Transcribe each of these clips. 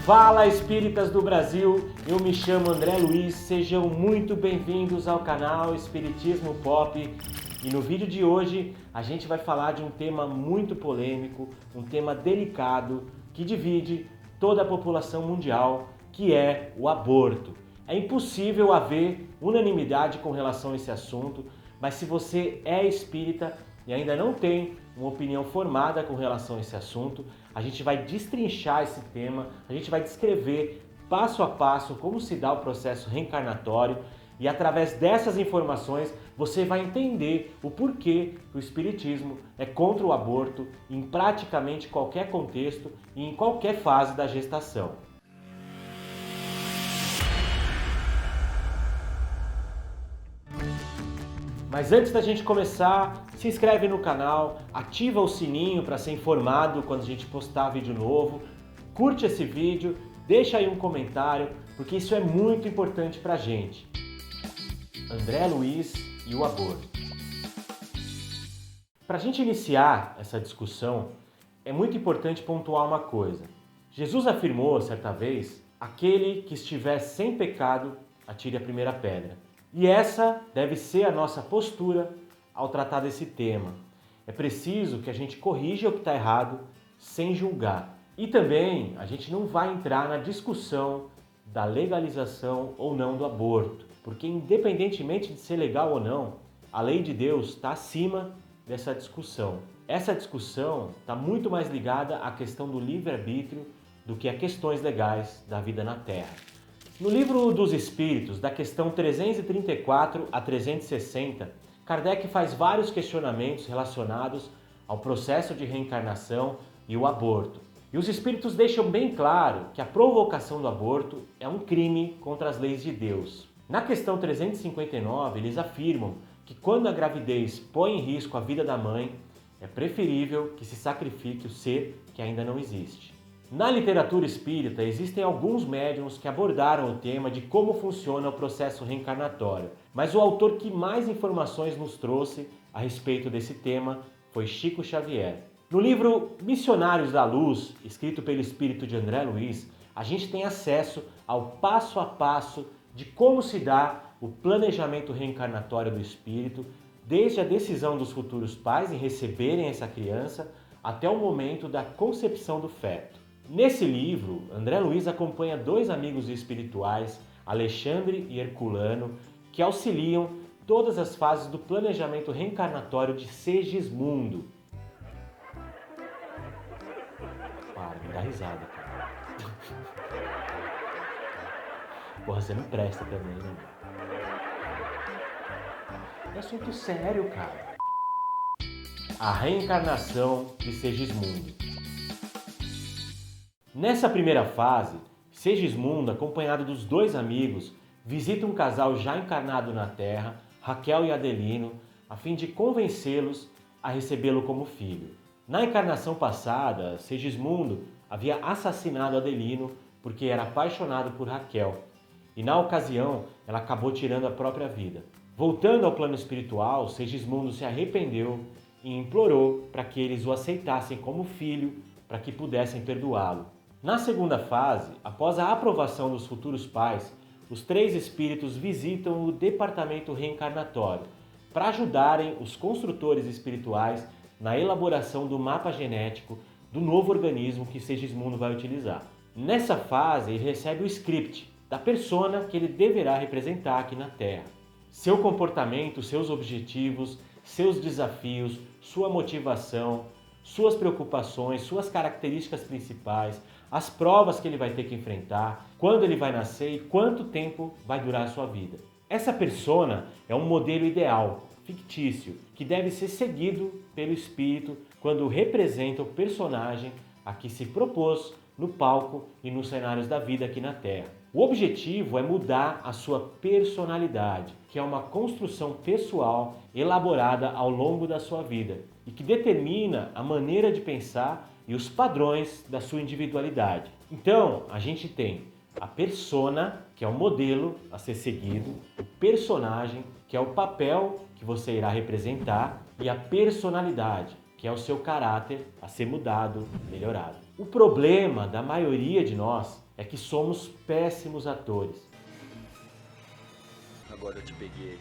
Fala, espíritas do Brasil, eu me chamo André Luiz, sejam muito bem-vindos ao canal Espiritismo Pop. E no vídeo de hoje a gente vai falar de um tema muito polêmico, um tema delicado que divide toda a população mundial, que é o aborto. É impossível haver unanimidade com relação a esse assunto, mas se você é espírita e ainda não tem uma opinião formada com relação a esse assunto, a gente vai destrinchar esse tema, a gente vai descrever passo a passo como se dá o processo reencarnatório e através dessas informações você vai entender o porquê que o espiritismo é contra o aborto em praticamente qualquer contexto e em qualquer fase da gestação. Mas antes da gente começar, se inscreve no canal, ativa o sininho para ser informado quando a gente postar vídeo novo, curte esse vídeo, deixa aí um comentário, porque isso é muito importante para a gente. André Luiz e o aborto. Para a gente iniciar essa discussão, é muito importante pontuar uma coisa. Jesus afirmou certa vez, aquele que estiver sem pecado, atire a primeira pedra. E essa deve ser a nossa postura ao tratar desse tema. É preciso que a gente corrija o que está errado sem julgar. E também a gente não vai entrar na discussão da legalização ou não do aborto, porque independentemente de ser legal ou não, a lei de Deus está acima dessa discussão. Essa discussão está muito mais ligada à questão do livre-arbítrio do que a questões legais da vida na Terra. No Livro dos Espíritos, da questão 334 a 360, Kardec faz vários questionamentos relacionados ao processo de reencarnação e o aborto. E os Espíritos deixam bem claro que a provocação do aborto é um crime contra as leis de Deus. Na questão 359, eles afirmam que quando a gravidez põe em risco a vida da mãe, é preferível que se sacrifique o ser que ainda não existe. Na literatura espírita, existem alguns médiuns que abordaram o tema de como funciona o processo reencarnatório, mas o autor que mais informações nos trouxe a respeito desse tema foi Chico Xavier. No livro Missionários da Luz, escrito pelo espírito de André Luiz, a gente tem acesso ao passo a passo de como se dá o planejamento reencarnatório do espírito, desde a decisão dos futuros pais em receberem essa criança até o momento da concepção do feto. Nesse livro, André Luiz acompanha dois amigos espirituais, Alexandre e Herculano, que auxiliam todas as fases do planejamento reencarnatório de Segismundo. Para, me dá risada, cara. Porra, você não presta também, né? É assunto sério, cara. A reencarnação de Segismundo. Nessa primeira fase, Segismundo, acompanhado dos dois amigos, visita um casal já encarnado na Terra, Raquel e Adelino, a fim de convencê-los a recebê-lo como filho. Na encarnação passada, Segismundo havia assassinado Adelino porque era apaixonado por Raquel, e na ocasião ela acabou tirando a própria vida. Voltando ao plano espiritual, Segismundo se arrependeu e implorou para que eles o aceitassem como filho, para que pudessem perdoá-lo. Na segunda fase, após a aprovação dos futuros pais, os três espíritos visitam o departamento reencarnatório para ajudarem os construtores espirituais na elaboração do mapa genético do novo organismo que Segismundo vai utilizar. Nessa fase, ele recebe o script da persona que ele deverá representar aqui na Terra. Seu comportamento, seus objetivos, seus desafios, sua motivação, suas preocupações, suas características principais, as provas que ele vai ter que enfrentar, quando ele vai nascer e quanto tempo vai durar a sua vida. Essa persona é um modelo ideal, fictício, que deve ser seguido pelo espírito quando representa o personagem a que se propôs no palco e nos cenários da vida aqui na Terra. O objetivo é mudar a sua personalidade, que é uma construção pessoal elaborada ao longo da sua vida e que determina a maneira de pensar e os padrões da sua individualidade. Então, a gente tem a persona, que é o modelo a ser seguido, o personagem, que é o papel que você irá representar, e a personalidade, que é o seu caráter a ser mudado, melhorado. O problema da maioria de nós é que somos péssimos atores. Agora eu te peguei.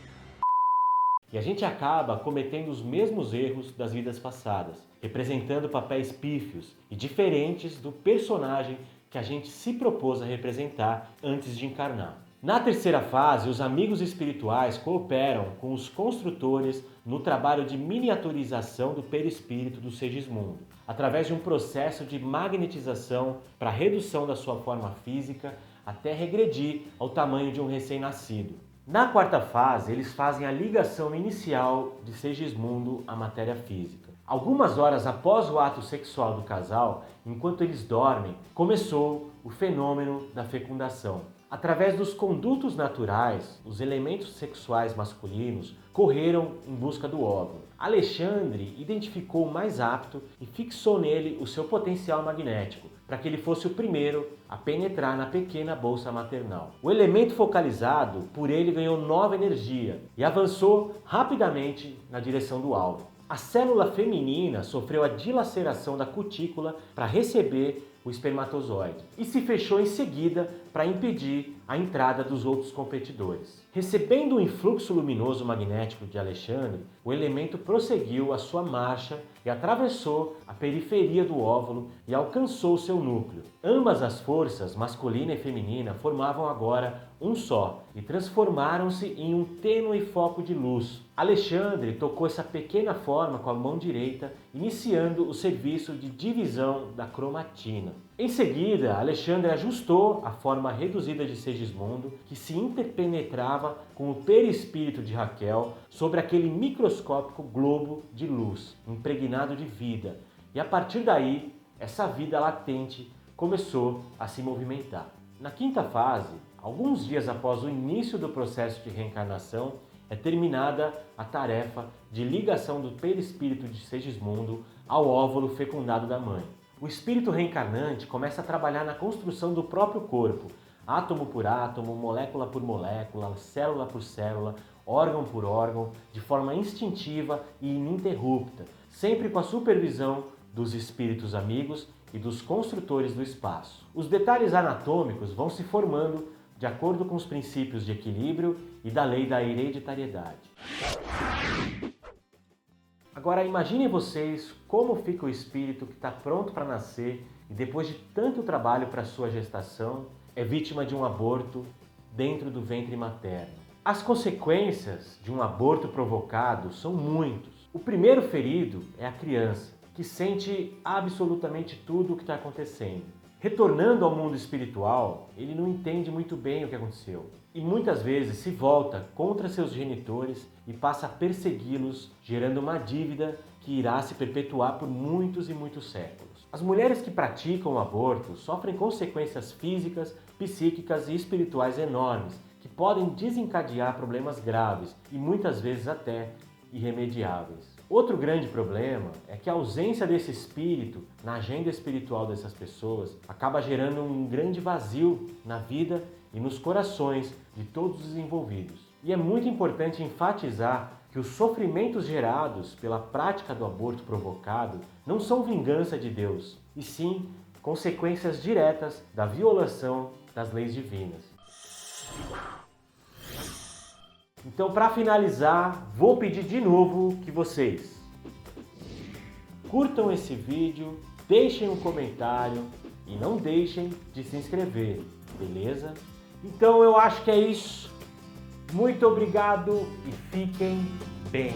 E a gente acaba cometendo os mesmos erros das vidas passadas, representando papéis pífios e diferentes do personagem que a gente se propôs a representar antes de encarnar. Na terceira fase, os amigos espirituais cooperam com os construtores no trabalho de miniaturização do perispírito do Segismundo, através de um processo de magnetização para redução da sua forma física até regredir ao tamanho de um recém-nascido. Na quarta fase, eles fazem a ligação inicial de Segismundo à matéria física. Algumas horas após o ato sexual do casal, enquanto eles dormem, começou o fenômeno da fecundação. Através dos condutos naturais, os elementos sexuais masculinos correram em busca do óvulo. Alexandre identificou o mais apto e fixou nele o seu potencial magnético, para que ele fosse o primeiro a penetrar na pequena bolsa maternal. O elemento focalizado por ele ganhou nova energia e avançou rapidamente na direção do alvo. A célula feminina sofreu a dilaceração da cutícula para receber o espermatozoide e se fechou em seguida para impedir a entrada dos outros competidores. Recebendo o influxo luminoso magnético de Alexandre, o elemento prosseguiu a sua marcha e atravessou a periferia do óvulo e alcançou seu núcleo. Ambas as forças, masculina e feminina, formavam agora um só e transformaram-se em um tênue foco de luz. Alexandre tocou essa pequena forma com a mão direita, iniciando o serviço de divisão da cromatina. Em seguida, Alexandre ajustou a forma reduzida de Segismundo, que se interpenetrava com o perispírito de Raquel sobre aquele microscópico globo de luz, impregnado de vida. E a partir daí, essa vida latente começou a se movimentar. Na quinta fase, alguns dias após o início do processo de reencarnação, é terminada a tarefa de ligação do perispírito de Segismundo ao óvulo fecundado da mãe. O espírito reencarnante começa a trabalhar na construção do próprio corpo, átomo por átomo, molécula por molécula, célula por célula, órgão por órgão, de forma instintiva e ininterrupta, sempre com a supervisão dos espíritos amigos e dos construtores do espaço. Os detalhes anatômicos vão se formando de acordo com os princípios de equilíbrio e da lei da hereditariedade. Agora imaginem vocês como fica o espírito que está pronto para nascer e depois de tanto trabalho para sua gestação, é vítima de um aborto dentro do ventre materno. As consequências de um aborto provocado são muitos. O primeiro ferido é a criança, que sente absolutamente tudo o que está acontecendo. Retornando ao mundo espiritual, ele não entende muito bem o que aconteceu e muitas vezes se volta contra seus genitores e passa a persegui-los, gerando uma dívida que irá se perpetuar por muitos e muitos séculos. As mulheres que praticam o aborto sofrem consequências físicas, psíquicas e espirituais enormes, que podem desencadear problemas graves e muitas vezes até irremediáveis. Outro grande problema é que a ausência desse espírito na agenda espiritual dessas pessoas acaba gerando um grande vazio na vida e nos corações de todos os envolvidos. E é muito importante enfatizar que os sofrimentos gerados pela prática do aborto provocado não são vingança de Deus, e sim consequências diretas da violação das leis divinas. Então, para finalizar, vou pedir de novo que vocês curtam esse vídeo, deixem um comentário e não deixem de se inscrever, beleza? Então eu acho que é isso. Muito obrigado e fiquem bem.